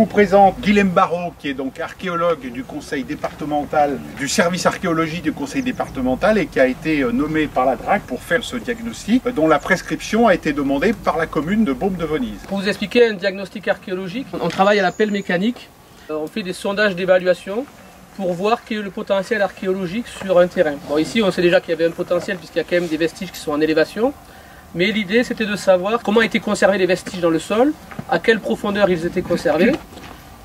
vous présente Guilhem Barraud, qui est donc archéologue du conseil départemental, du service archéologie du conseil départemental et qui a été nommé par la DRAC pour faire ce diagnostic, dont la prescription a été demandée par la commune de Baume-de-Venise. Pour vous expliquer un diagnostic archéologique, on travaille à la pelle mécanique, on fait des sondages d'évaluation pour voir quel est le potentiel archéologique sur un terrain. Bon, ici on sait déjà qu'il y avait un potentiel puisqu'il y a quand même des vestiges qui sont en élévation. Mais l'idée c'était de savoir comment étaient conservés les vestiges dans le sol, à quelle profondeur ils étaient conservés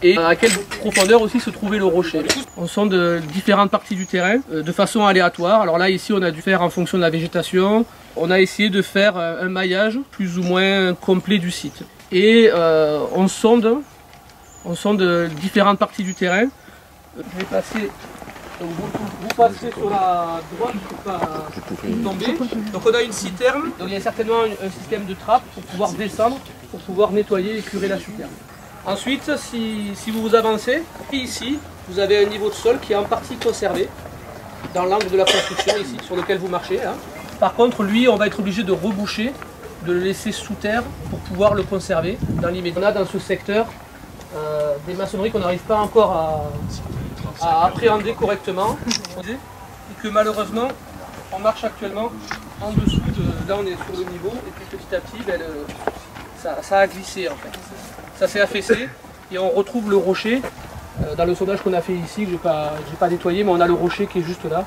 et à quelle profondeur aussi se trouvait le rocher. On sonde différentes parties du terrain de façon aléatoire. Alors là ici on a dû faire en fonction de la végétation, on a essayé de faire un maillage plus ou moins complet du site. Et on sonde différentes parties du terrain. Je vais passer. Donc vous passez sur la droite pour ne pas tomber. Donc on a une citerne, donc il y a certainement un système de trappe pour pouvoir descendre, pour pouvoir nettoyer et curer la citerne. Ensuite, si vous avancez, ici, vous avez un niveau de sol qui est en partie conservé dans l'angle de la construction ici, sur lequel vous marchez. Hein. Par contre, lui, on va être obligé de reboucher, de le laisser sous terre pour pouvoir le conserver dans l'immédiat. On a dans ce secteur des maçonneries qu'on n'arrive pas encore à appréhender correctement et que malheureusement on marche actuellement en dessous de là on est sur le niveau et puis petit à petit ça a glissé en fait, ça s'est affaissé et on retrouve le rocher dans le sondage qu'on a fait ici que j'ai pas nettoyé, mais on a le rocher qui est juste là.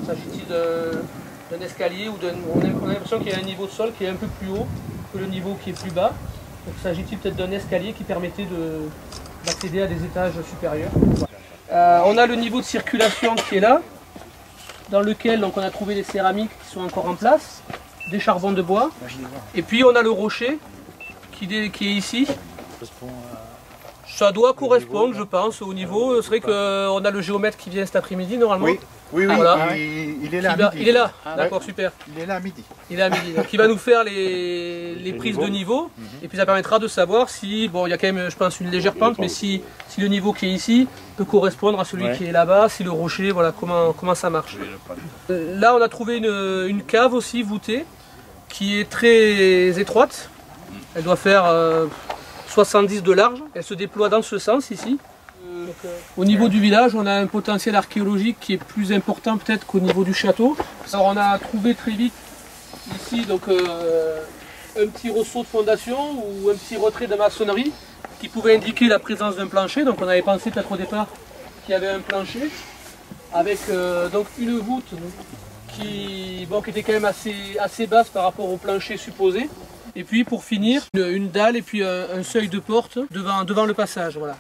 S'agit-il d'un escalier ou on a l'impression qu'il y a un niveau de sol qui est un peu plus haut que le niveau qui est plus bas, donc s'agit-il peut-être d'un escalier qui permettait d'accéder à des étages supérieurs. On a le niveau de circulation qui est là, dans lequel donc, on a trouvé les céramiques qui sont encore en place, des charbons de bois, et puis on a le rocher qui est ici. Ça doit correspondre, je pense, au niveau. C'est vrai qu'on a le géomètre qui vient cet après-midi normalement. Oui, voilà. Il est là à midi. Il est là, d'accord, super. Il est là à midi. Il est à midi. Donc il va nous faire les prises de niveau, et puis ça permettra de savoir si, bon, il y a quand même, je pense, une légère pente, mais si le niveau qui est ici peut correspondre à celui qui est là-bas, si le rocher, voilà, comment ça marche. Là, on a trouvé une cave aussi voûtée, qui est très étroite. Elle doit faire 70 de large. Elle se déploie dans ce sens ici. Au niveau du village, on a un potentiel archéologique qui est plus important peut-être qu'au niveau du château. Alors on a trouvé très vite ici donc, un petit ressaut de fondation ou un petit retrait de maçonnerie qui pouvait indiquer la présence d'un plancher. Donc on avait pensé peut-être au départ qu'il y avait un plancher avec donc une voûte qui était quand même assez basse par rapport au plancher supposé. Et puis pour finir, une dalle et puis un seuil de porte devant le passage. Voilà.